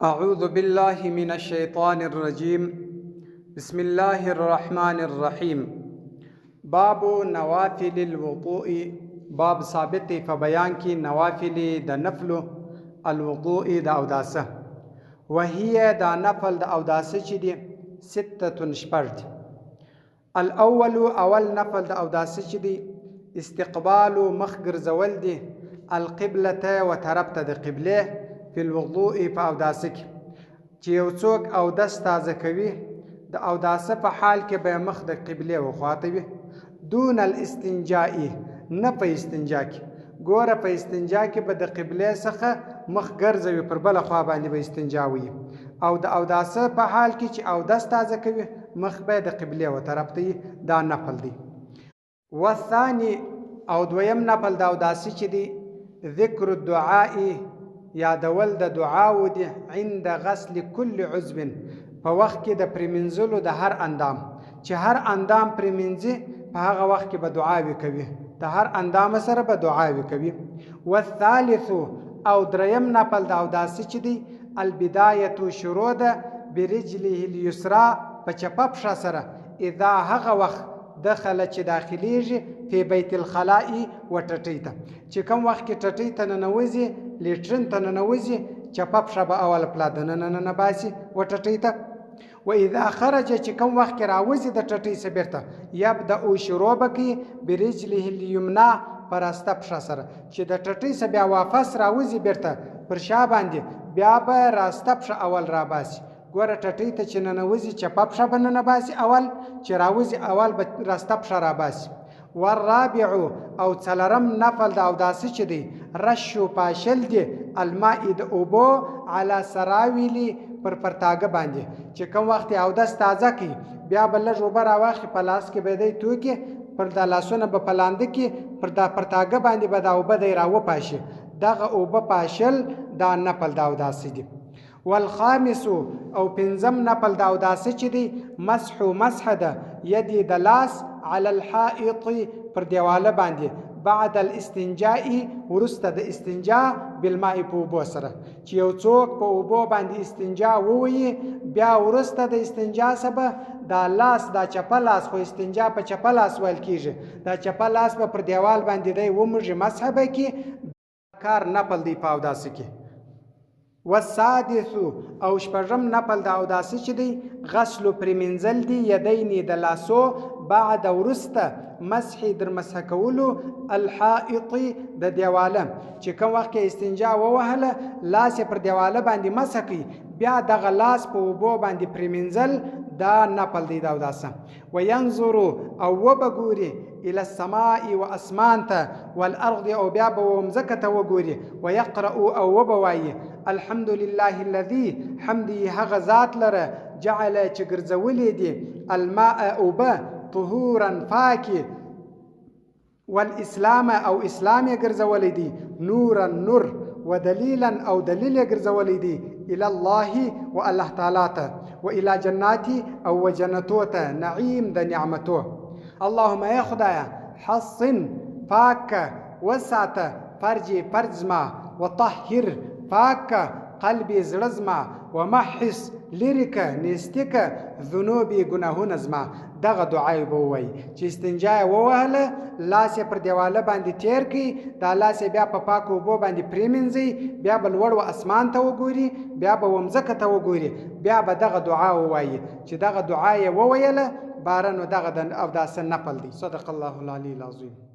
أعوذ بالله من الشيطان الرجيم بسم الله الرحمن الرحيم باب نوافل الوضوء باب ثابت فبيان کی نوافل د نفل الوضوء د اوداسه وهي د نفل د اوداسه چې دي سته شپږ الاول اول نفل د اوداسه چې دي استقبال مخ ګرځول دي القبلة وطرف ته د قبله في الوضوء په اوداسه کې چې یو څوک اودس تازه کوي د اوداسه په حال کې به مخ د قبله وخواته وي دون الاستنجاء نه په استنجا کې ګوره په استنجا کې به د قبله څخه مخ ګرځوي پر بل خوا باندې به استنجا وي او د اوداسه په حال کې چې اودس تازه کوي مخ به د قبله و طرف ته دا نفل دی والثاني او دویم نفل د اوداسه چې دی ذکر الدعاء یادول د دعاو دی عند غسل كل عضو په وخت کې د پرمنځلو د هر اندام چې هر اندام پرمنځي په هغه وخت کې به دعاوي کوي د هر اندام سره به دعاوي کوي والثالث او دریم نفل د اوداسه چې دی البدايه شروع ده برجله اليسرى په چپه پښه سره اذا هغه وخت دخل چې داخليږي په بیت الخلاء وټټی ته چې کوم وخت کې ټټی ته ننوځي لیټرن ته ننوځي چپه پښه به اول پلا د نن باسي وټټی ته واذا خرج چې کوم وخت کې راوځي د ټټی څخه بیرته یبدا شروع بکی برجله اليمنى پر استه پښه سره چې د ټټی څخه بیا واپس راوځي بیرته پر شا باندې بیا به راسته پښه اول را باسي ګوره ټټی ته چې ننوځي چپه پښه به نه باسي اول چې راوځي اول به راسته پښه را باسي والرابع او څلرم نفل د اوداسه چې دی رشو پاشل دی الماء د اوبو علی سراویلی پر پرتاګه باندې چې کوم وخت اودس تازه کی بیا بل لږ اوبه راواخي په لاس کې به دی توکي پر د لاسونه په پلاند کې پر د پرتاګه باندې به د اوبه دی راو پاشي دغه اوبه پاشل دا نفل د اوداسه دی والخامس او پنځم نفل د اوداسه چې دی مسح ده یدی د لاس على الحائط پر دیواله باندې بعد الاستنجاء ورسته د استنجاء بالماء په اوبو سره چې یو څوک په اوبو باندې استنجاء ووي بیا ورسته د استنجاء سبا د لاس د چپلاس خو استنجاء په چپلاس ویل کیږي د چپلاس په پر دیوال باندې دی ومرجه مسح به کی کار نفل دی په اوداسه کې والسادس او شپږم نفل د اوداسه چې دی غسل پرمنځل دی یدین د لاسو بعد ورسته مسح در مسح کولو الحائط د دیواله چې کوم وخت استنجا ووهله لاس پر دیواله باندې مسح کی بیا دغه لاس په اوبو باندې پرمنځل دا نفل دی د اوداسه وینظر او وبګوري الى السماء واسمان ته والارض او بیا به مزکه ته وګوري ويقرا او وبوي الحمد لله الذي حمدي هغه ذات لره جعل چې ګرځولې دي الماء اوبه طهورا فاكي والاسلام او اسلام ګرځولې دي نورا نور ودليلا او دليل ګرځولې دي الى الله والله تعالی ته والى جناتي او جنتوته نعيم د نعمتو اللهم يا خدايا حصن فاك وسعت فرجي فرزما وطهر فاك قلبي زړزما ومحس لرك نستك ذنوبي گناهونه زما دغه دعای به وای چې استنجا ووهله لاس پر دیواله باندې تیر کی دا لاس بیا په پاکو بو باندې پریمنځي بیا بل وړو اسمان ته وګوري بیا به ومزکه ته وګوري بیا به دغه دعا وای چې دغه دعای وویله بارنو دغه د اوداسه نفل دی صدق الله العلی العظیم